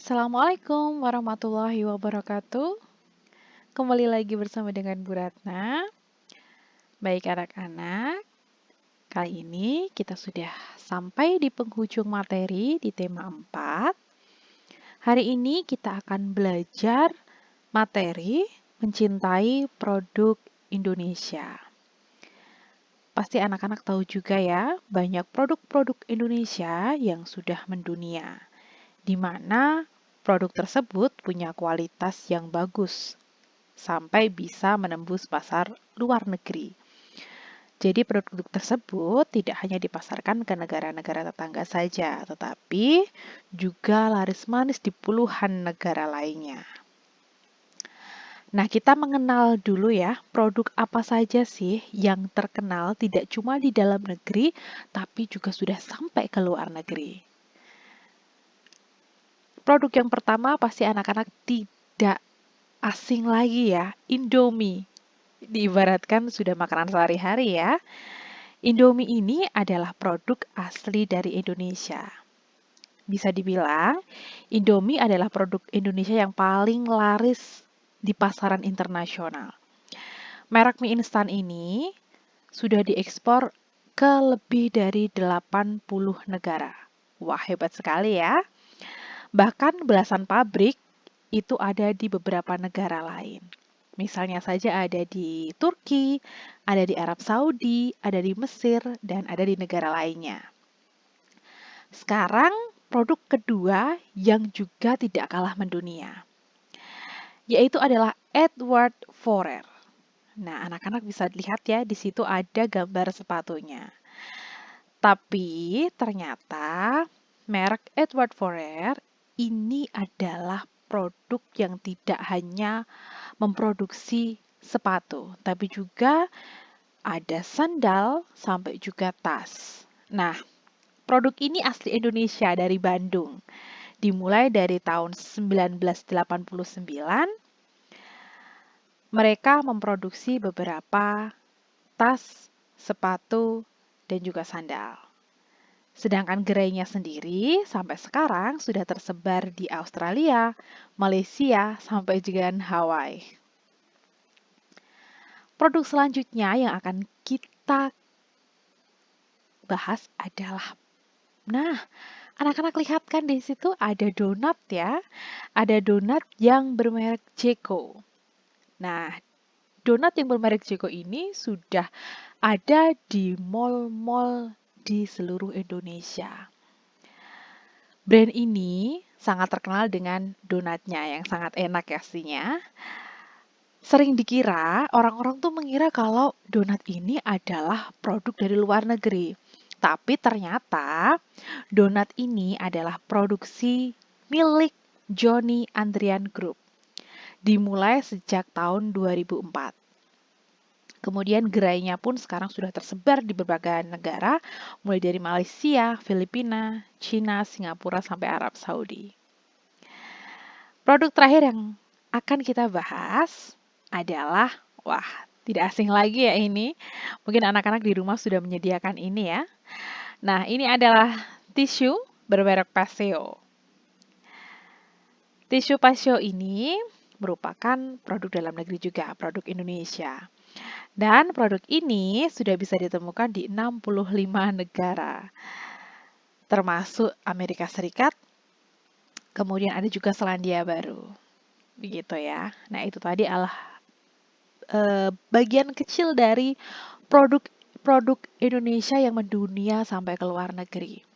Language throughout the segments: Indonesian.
Assalamualaikum warahmatullahi wabarakatuh. Kembali lagi bersama dengan Bu Ratna. Baik anak-anak, kali ini kita sudah sampai di penghujung materi di tema 4. Hari ini kita akan belajar materi mencintai produk Indonesia. Pasti anak-anak tahu juga ya, banyak produk-produk Indonesia yang sudah mendunia, di mana produk tersebut punya kualitas yang bagus sampai bisa menembus pasar luar negeri. Jadi produk-produk tersebut tidak hanya dipasarkan ke negara-negara tetangga saja, tetapi juga laris manis di puluhan negara lainnya. Nah, kita mengenal dulu ya, produk apa saja sih yang terkenal tidak cuma di dalam negeri, tapi juga sudah sampai ke luar negeri. Produk yang pertama pasti anak-anak tidak asing lagi ya, Indomie. Diibaratkan sudah makanan sehari-hari ya. Indomie ini adalah produk asli dari Indonesia. Bisa dibilang, Indomie adalah produk Indonesia yang paling laris di pasaran internasional. Merek mie instan ini sudah diekspor ke lebih dari 80 negara. Wah, hebat sekali ya. Bahkan belasan pabrik itu ada di beberapa negara lain. Misalnya saja ada di Turki, ada di Arab Saudi, ada di Mesir, dan ada di negara lainnya. Sekarang, produk kedua yang juga tidak kalah mendunia, yaitu adalah Edward Forer. Nah, anak-anak bisa lihat ya, di situ ada gambar sepatunya. Tapi ternyata merek Edward Forer ini adalah produk yang tidak hanya memproduksi sepatu, tapi juga ada sandal sampai juga tas. Nah, produk ini asli Indonesia dari Bandung. Dimulai dari tahun 1989, mereka memproduksi beberapa tas, sepatu, dan juga sandal. Sedangkan gerainya sendiri sampai sekarang sudah tersebar di Australia, Malaysia, sampai juga Hawaii. Produk selanjutnya yang akan kita bahas adalah, nah, anak-anak lihat kan di situ ada donat ya, ada donat yang bermerek Jeko. Nah, donat yang bermerek Jeko ini sudah ada di mall-mall di seluruh Indonesia. Brand ini sangat terkenal dengan donatnya yang sangat enak ya pastinya. Sering dikira, orang-orang tuh mengira kalau donat ini adalah produk dari luar negeri. Tapi ternyata donat ini adalah produksi milik Johnny Andrian Group. Dimulai sejak tahun 2004. Kemudian gerainya pun sekarang sudah tersebar di berbagai negara, mulai dari Malaysia, Filipina, China, Singapura, sampai Arab Saudi. Produk terakhir yang akan kita bahas adalah, wah, tidak asing lagi ya ini. Mungkin anak-anak di rumah sudah menyediakan ini ya. Nah, ini adalah tisu bermerek Paseo. Tisu Paseo ini merupakan produk dalam negeri juga, produk Indonesia. Dan produk ini sudah bisa ditemukan di 65 negara, termasuk Amerika Serikat, kemudian ada juga Selandia Baru. Begitu ya. Nah, itu tadi adalah bagian kecil dari produk Indonesia yang mendunia sampai ke luar negeri.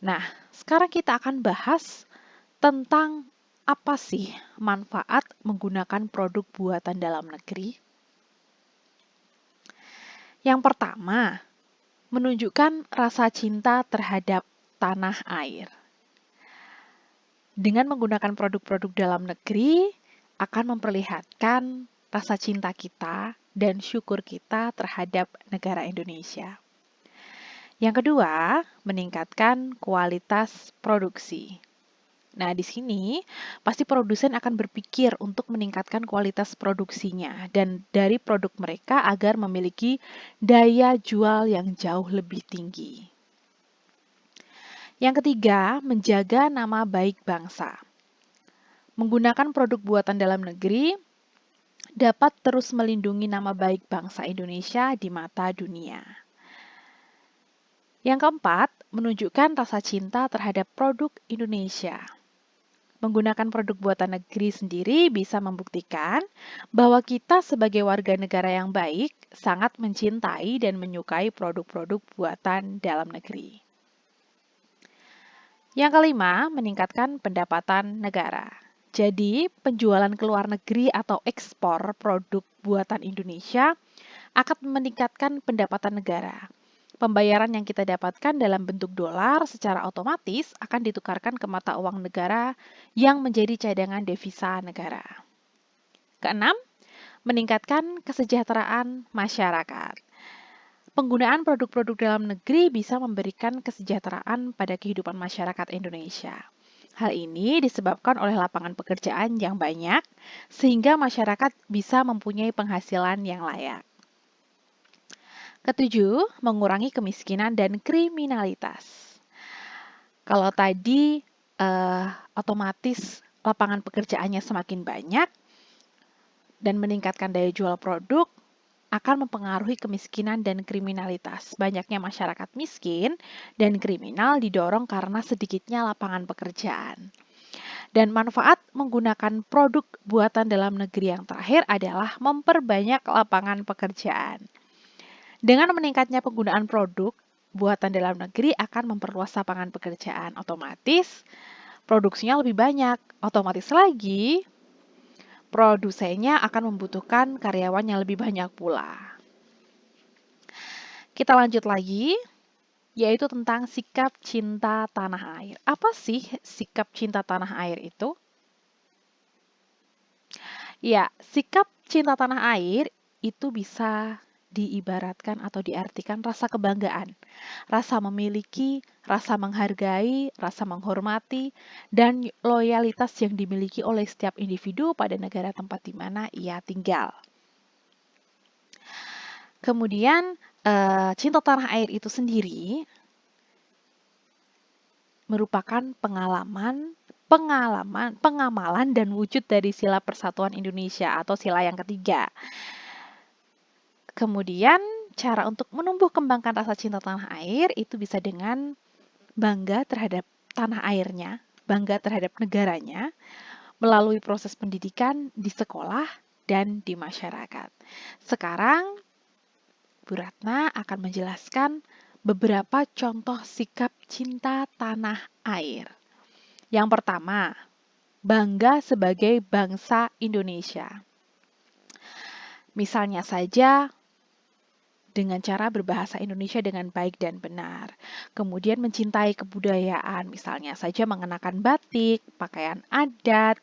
Nah, sekarang kita akan bahas tentang apa sih manfaat menggunakan produk buatan dalam negeri. Yang pertama, menunjukkan rasa cinta terhadap tanah air. Dengan menggunakan produk-produk dalam negeri, akan memperlihatkan rasa cinta kita dan syukur kita terhadap negara Indonesia. Yang kedua, meningkatkan kualitas produksi. Nah, di sini pasti produsen akan berpikir untuk meningkatkan kualitas produksinya dan dari produk mereka agar memiliki daya jual yang jauh lebih tinggi. Yang ketiga, menjaga nama baik bangsa. Menggunakan produk buatan dalam negeri dapat terus melindungi nama baik bangsa Indonesia di mata dunia. Yang keempat, menunjukkan rasa cinta terhadap produk Indonesia. Menggunakan produk buatan negeri sendiri bisa membuktikan bahwa kita sebagai warga negara yang baik sangat mencintai dan menyukai produk-produk buatan dalam negeri. Yang kelima, meningkatkan pendapatan negara. Jadi, penjualan ke luar negeri atau ekspor produk buatan Indonesia akan meningkatkan pendapatan negara. Pembayaran yang kita dapatkan dalam bentuk dolar secara otomatis akan ditukarkan ke mata uang negara yang menjadi cadangan devisa negara. Keenam, meningkatkan kesejahteraan masyarakat. Penggunaan produk-produk dalam negeri bisa memberikan kesejahteraan pada kehidupan masyarakat Indonesia. Hal ini disebabkan oleh lapangan pekerjaan yang banyak, sehingga masyarakat bisa mempunyai penghasilan yang layak. Ketujuh, mengurangi kemiskinan dan kriminalitas. Kalau tadi otomatis lapangan pekerjaannya semakin banyak dan meningkatkan daya jual produk, akan mempengaruhi kemiskinan dan kriminalitas. Banyaknya masyarakat miskin dan kriminal didorong karena sedikitnya lapangan pekerjaan. Dan manfaat menggunakan produk buatan dalam negeri yang terakhir adalah memperbanyak lapangan pekerjaan. Dengan meningkatnya penggunaan produk buatan dalam negeri akan memperluas lapangan pekerjaan. Otomatis produksinya lebih banyak. Otomatis lagi produsennya akan membutuhkan karyawan yang lebih banyak pula. Kita lanjut lagi, yaitu tentang sikap cinta tanah air. Apa sih sikap cinta tanah air itu? Ya, sikap cinta tanah air itu bisa diibaratkan atau diartikan rasa kebanggaan, rasa memiliki, rasa menghargai, rasa menghormati, dan loyalitas yang dimiliki oleh setiap individu pada negara tempat di mana ia tinggal. Kemudian, cinta tanah air itu sendiri merupakan pengamalan dan wujud dari sila persatuan Indonesia atau sila yang ketiga. Kemudian, cara untuk menumbuh kembangkan rasa cinta tanah air itu bisa dengan bangga terhadap tanah airnya, bangga terhadap negaranya, melalui proses pendidikan di sekolah dan di masyarakat. Sekarang, Bu Ratna akan menjelaskan beberapa contoh sikap cinta tanah air. Yang pertama, bangga sebagai bangsa Indonesia. Misalnya saja, dengan cara berbahasa Indonesia dengan baik dan benar. Kemudian mencintai kebudayaan, misalnya saja mengenakan batik, pakaian adat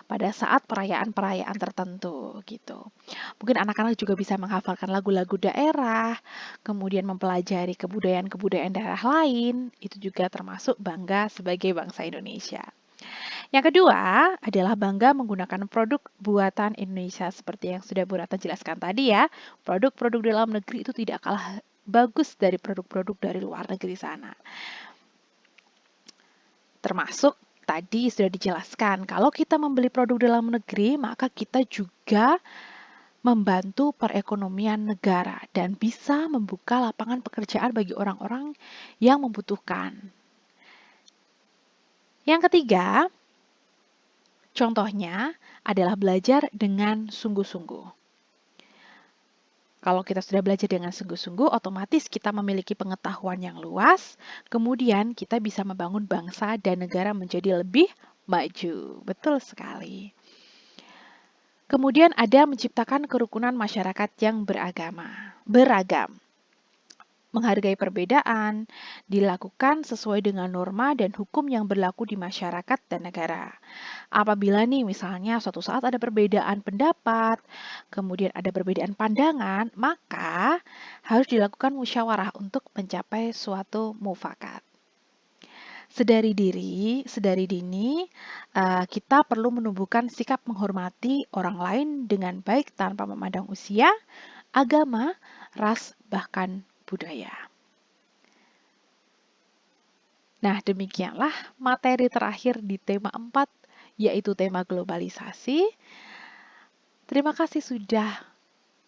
pada saat perayaan-perayaan tertentu gitu. Mungkin anak-anak juga bisa menghafalkan lagu-lagu daerah, kemudian mempelajari kebudayaan-kebudayaan daerah lain, itu juga termasuk bangga sebagai bangsa Indonesia. Yang kedua adalah bangga menggunakan produk buatan Indonesia seperti yang sudah Bu Ratna jelaskan tadi ya. Produk-produk dalam negeri itu tidak kalah bagus dari produk-produk dari luar negeri sana. Termasuk tadi sudah dijelaskan, kalau kita membeli produk dalam negeri, maka kita juga membantu perekonomian negara dan bisa membuka lapangan pekerjaan bagi orang-orang yang membutuhkan. Yang ketiga, contohnya adalah belajar dengan sungguh-sungguh. Kalau kita sudah belajar dengan sungguh-sungguh, otomatis kita memiliki pengetahuan yang luas, kemudian kita bisa membangun bangsa dan negara menjadi lebih maju. Betul sekali. Kemudian ada menciptakan kerukunan masyarakat yang beragam. Menghargai perbedaan, dilakukan sesuai dengan norma dan hukum yang berlaku di masyarakat dan negara. Apabila nih misalnya suatu saat ada perbedaan pendapat, kemudian ada perbedaan pandangan, maka harus dilakukan musyawarah untuk mencapai suatu mufakat. Sedari dini, kita perlu menumbuhkan sikap menghormati orang lain dengan baik tanpa memandang usia, agama, ras, bahkan budaya. Nah, demikianlah materi terakhir di tema 4, yaitu tema globalisasi. Terima kasih sudah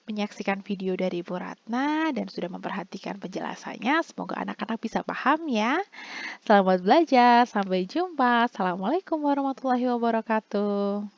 menyaksikan video dari Ibu Ratna dan sudah memperhatikan penjelasannya. Semoga anak-anak bisa paham ya. Selamat belajar, sampai jumpa. Assalamualaikum warahmatullahi wabarakatuh.